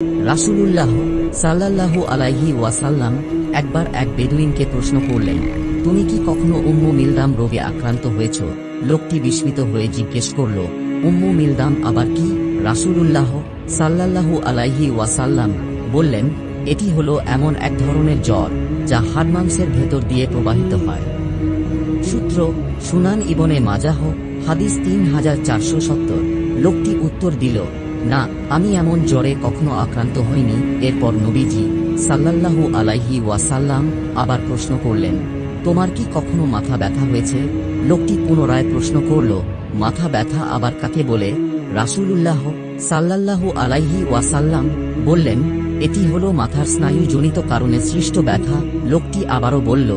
রাসূলুল্লাহ সাল্লাল্লাহু আলাইহি ওয়াসাল্লাম একবার এক বেদুইনকে প্রশ্ন করলেন, তুমি কি কখনো উম্মু মিলদাম রোগে আক্রান্ত হয়েছ? লোকটি বিস্মিত হয়ে জিজ্ঞেস করল, উম্মু মিলদাম আবার কি? রাসূলুল্লাহ সাল্লাল্লাহু আলাইহি ওয়াসাল্লাম বললেন, এটি হলো এমন এক ধরনের জ্বর যা হাড়মাংসের ভেতর দিয়ে প্রবাহিত হয়। সূত্র সুনান ইবনে মাজাহ, হাদিস 3470। লোকটি উত্তর দিল, না, আমি এমন জ্বরে কখনো আক্রান্ত হইনি। এরপর নবীজি সাল্লাল্লাহু আলাইহি ওয়াসাল্লাম আবার প্রশ্ন করলেন, তোমার কি কখনো মাথা ব্যথা হয়েছে? লোকটি পুনরায় প্রশ্ন করল, মাথা ব্যথা আবার কাকে বলে? রাসূলুল্লাহ সাল্লাল্লাহু আলাইহি ওয়াসাল্লাম বললেন, এটি হলো মাথার স্নায়ুজনিত কারণে সৃষ্ট ব্যথা। লোকটি আবারও বলল,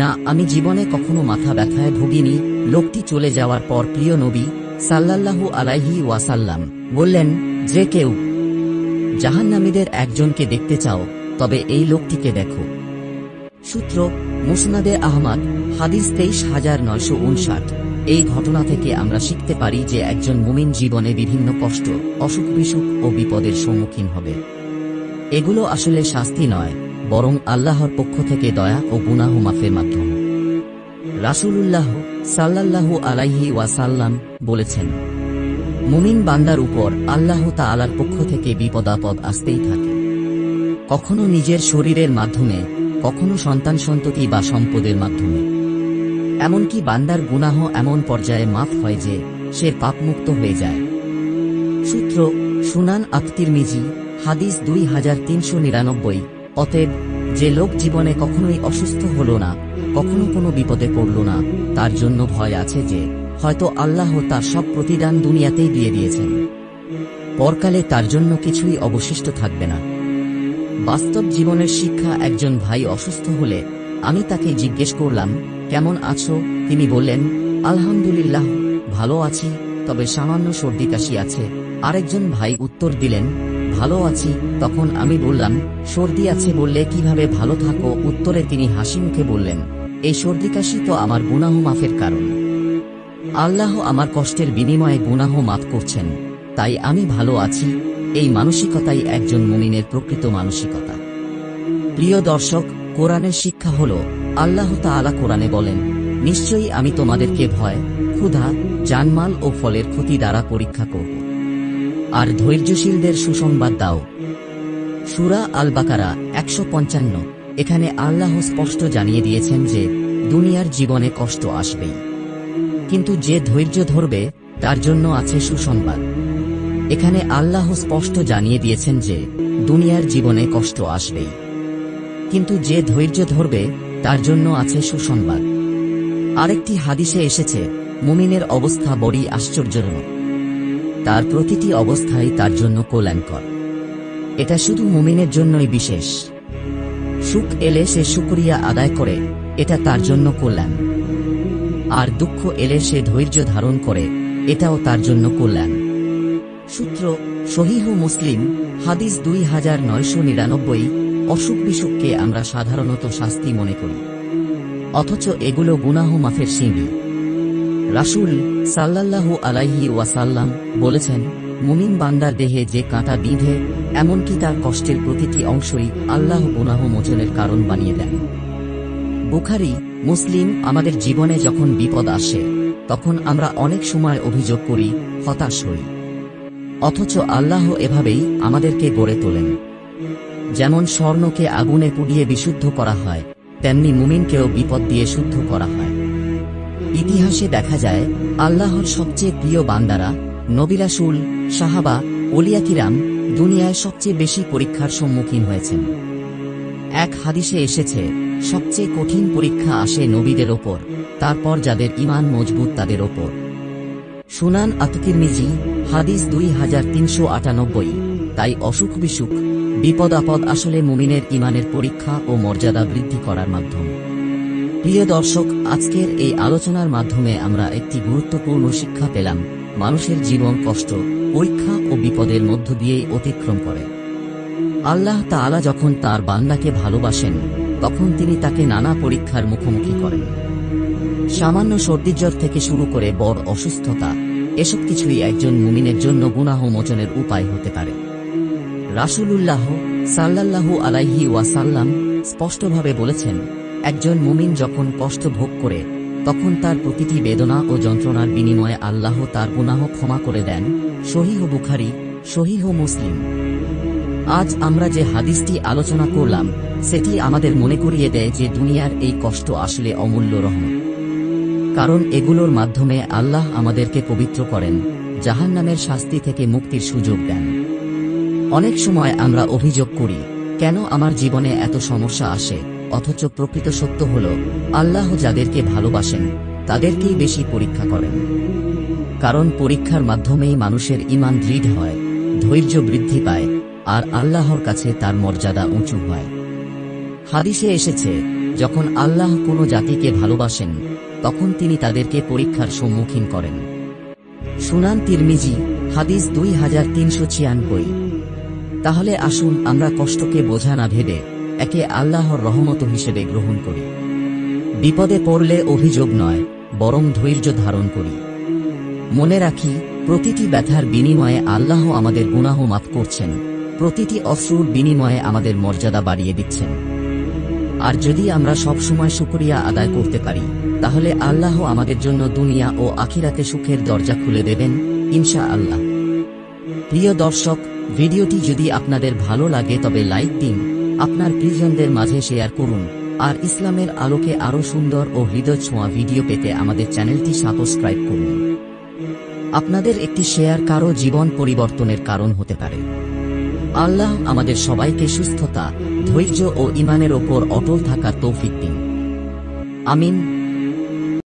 না, আমি জীবনে কখনো মাথা ব্যথায় ভুগিনি। লোকটি চলে যাওয়ার পর প্রিয় নবী সাল্লাল্লাহু আলাইহি ওয়াসাল্লাম বললেন, যে কেউ জাহান্নামীদের একজনকে দেখতে চাও তবে এই লোকটিকে দেখো। সূত্র মুসনাদে আহমদ, হাদিস 23959। এই ঘটনা থেকে আমরা শিখতে পারি যে একজন মুমিন জীবনে বিভিন্ন কষ্ট, অসুখ বিসুখ ও বিপদের সম্মুখীন হবে। এগুলো আসলে শাস্তি নয়, বরং আল্লাহর পক্ষ থেকে দয়া ও গুনাহ মাফের মাধ্যম। রাসূলুল্লাহ সাল্লাল্লাহু আলাইহি ওয়াসাল্লাম বলেছেন, মুমিন বান্দার উপর আল্লাহ তাআলার পক্ষ থেকে বিপদাপদ আসতেই থাকে, কখনো নিজের শরীরের মাধ্যমে, কখনো সন্তান সন্ততি বা সম্পদের মাধ্যমে। এমনকি বান্দার গুনাহ এমন পর্যায়ে মাফ হয় যে সে পাপমুক্ত হয়ে যায়। সূত্র সুনান আত-তিরমিজি, হাদিস 2399। অতএব যে লোক জীবনে কখনোই অসুস্থ হল না, কখনো কোনো বিপদে পড়ল না, তার জন্য ভয় আছে যে হয়তো আল্লাহ তার সব প্রতিদান দুনিয়াতেই দিয়ে দিয়েছেন, পরকালে তার জন্য কিছুই অবশিষ্ট থাকবে না। বাস্তব জীবনের শিক্ষা, একজন ভাই অসুস্থ হলে আমি তাকে জিজ্ঞেস করলাম, কেমন আছো? তিনি বললেন, আলহামদুলিল্লাহ, ভালো আছি, তবে সামান্য সর্দি কাশি আছে। আরেকজন ভাই উত্তর দিলেন, ভালো আছি। তখন আমি বললাম, সর্দি আছে বললে কিভাবে ভালো থাকো? উত্তরে তিনি হাসিমুখে বললেন, এই সর্দি কাশি তো আমার গুনাহ মাফের কারণ। আল্লাহ আমার কষ্টের বিনিময়ে গুনাহ মাফ করছেন, তাই আমি ভালো আছি। এই মানসিকতাই একজন মুমিনের প্রকৃত মানসিকতা। প্রিয় দর্শক, কোরআনের শিক্ষা হল, আল্লাহ তাআলা কোরআনে বলেন, নিশ্চয়ই আমি তোমাদেরকে ভয়, ক্ষুধা, জানমাল ও ফলের ক্ষতি দ্বারা পরীক্ষা করব, আর ধৈর্যশীলদের সুসংবাদ দাও। সূরা আল বাকারা 155। এখানে আল্লাহ স্পষ্ট জানিয়ে দিয়েছেন যে দুনিয়ার জীবনে কষ্ট আসবেই, কিন্তু যে ধৈর্য ধরবে তার জন্য আছে সুসংবাদ। এখানে আল্লাহ স্পষ্ট জানিয়ে দিয়েছেন যে দুনিয়ার জীবনে কষ্ট আসবেই, কিন্তু যে ধৈর্য ধরবে তার জন্য আছে সুসংবাদ। আরেকটি হাদিসে এসেছে, মুমিনের অবস্থা বড়ই আশ্চর্যজনক, তার প্রতিটি অবস্থাই তার জন্য কল্যাণকর। এটা শুধু মুমিনের জন্যই বিশেষ। সুখ এলে সে শুকরিয়া আদায় করে, এটা তার জন্য কল্যাণ। আর দুঃখ এলে সে ধৈর্য ধারণ করে, এটাও তার জন্য কল্যাণ। সূত্র সহিহ মুসলিম, হাদিস 2999। অসুখ বিসুখকে আমরা সাধারণত শাস্তি মনে করি, অথচ এগুলো গুনাহ মাফের সিঁড়ি। রাসূল সাল্লাল্লাহু আলাইহি ওয়াসাল্লাম বলেছেন, মুমিন বান্দার দেহে যে কাঁটা বিঁধে, এমনকি তার কষ্টের প্রতিটি অংশই আল্লাহ গুনাহ মোচনের কারণ বানিয়ে দেন। বুখারী, মুসলিম। আমাদের জীবনে যখন বিপদ আসে তখন আমরা অনেক সময় অভিযোগ করি, হতাশ হই, অথচ আল্লাহ এভাবেই আমাদেরকে গড়ে তোলেন। যেমন স্বর্ণকে আগুনে পুড়িয়ে বিশুদ্ধ করা হয়, তেমনি মুমিনকেও বিপদ দিয়ে শুদ্ধ করা হয়। ইতিহাসে দেখা যায়, আল্লাহর সবচেয়ে প্রিয় বান্দারা, নবী রাসূল, সাহাবা, ওলিয়া কিরাম দুনিয়ায় সবচেয়ে বেশি পরীক্ষার সম্মুখীন হয়েছেন। এক হাদিসে এসেছে, সবচেয়ে কঠিন পরীক্ষা আসে নবীদের ওপর, তারপর যাদের ঈমান মজবুত তাদের ওপর। সুনান আত-তিরমিজি, হাদিস 2398। তাই অসুখ বিসুখ, বিপদ আপদ আসলে মুমিনের ঈমানের পরীক্ষা ও মর্যাদা বৃদ্ধি করার মাধ্যম। প্রিয় দর্শক, আজকের এই আলোচনার মাধ্যমে আমরা একটি গুরুত্বপূর্ণ শিক্ষা পেলাম, মানুষের জীবন কষ্ট, পরীক্ষা ও বিপদের মধ্য দিয়েই অতিক্রম করে। আল্লাহ তাআলা যখন তার বান্দাকে ভালোবাসেন তখন তিনি তাকে নানা পরীক্ষার মুখোমুখি করেন। সামান্য সর্দিজ্বর থেকে শুরু করে বড় অসুস্থতা, এসব কিছুই একজন মুমিনের জন্য গুনাহ মোচনের উপায় হতে পারে। রাসূলুল্লাহ সাল্লাল্লাহু আলাইহি ওয়াসাল্লাম স্পষ্টভাবে বলেছেন, একজন মুমিন যখন কষ্ট ভোগ করে তখন তার প্রতিটি বেদনা ও যন্ত্রণার বিনিময়ে আল্লাহ তার গুনাহ ক্ষমা করে দেন। সহিহ বুখারী, সহিহ মুসলিম। আজ আমরা যে হাদিসটি আলোচনা করলাম সেটি আমাদের মনে করিয়ে দেয় যে দুনিয়ার এই কষ্ট আসলে অমূল্য রহমত। কারণ এগুলোর মাধ্যমে আল্লাহ আমাদেরকে পবিত্র করেন, জাহান্নামের শাস্তি থেকে মুক্তির সুযোগ দেন। অনেক সময় আমরা অভিযোগ করি, কেন আমার জীবনে এত সমস্যা আসে, অথচ প্রকৃত সত্য হল আল্লাহ যাদেরকে ভালোবাসেন তাদেরকেই বেশি পরীক্ষা করেন। কারণ পরীক্ষার মাধ্যমেই মানুষের ঈমান দৃঢ় হয়, ধৈর্য বৃদ্ধি পায়, আর আল্লাহর কাছে তার মর্যাদা উঁচু হয়। হাদিসে এসেছে, যখন আল্লাহ কোনো জাতিকে ভালোবাসেন তখন তিনি তাদেরকে পরীক্ষার সম্মুখীন করেন। সুনান তিরমিজি, হাদিস 2396। তাহলে আসুন আমরা কষ্টকে বোঝা না ভেবে একে আল্লাহর রহমত হিসেবে গ্রহণ করি। বিপদে পড়লে অভিযোগ নয়, বরং ধৈর্য ধারণ করি। মনে রাখি, প্রতিটি ব্যথার বিনিময়ে আল্লাহ আমাদের গুনাহ মাফ করছেন, প্রতিটি অশ্রুর বিনিময়ে আমাদের মর্যাদা বাড়িয়ে দিচ্ছেন। আর যদি আমরা সব সময় শুকরিয়া আদায় করতে পারি তাহলে আল্লাহ আমাদের জন্য দুনিয়া ও আখিরাতে সুখের দরজা খুলে দেবেন ইনশাআল্লাহ। প্রিয় দর্শক, ভিডিওটি যদি আপনাদের ভালো লাগে তবে লাইক দিন, আপনার প্রিয়জনদের মাঝে শেয়ার করুন, আর ইসলামের আলোকে আরও সুন্দর ও হৃদয় ছোঁয়া ভিডিও পেতে আমাদের চ্যানেলটি সাবস্ক্রাইব করুন। আপনাদের একটি শেয়ার কারো জীবন পরিবর্তনের কারণ হতে পারে। আল্লাহ আমাদের সবাইকে সুস্থতা, ধৈর্য ও ঈমানের ওপর অটল থাকার তৌফিক দিন। আমিন।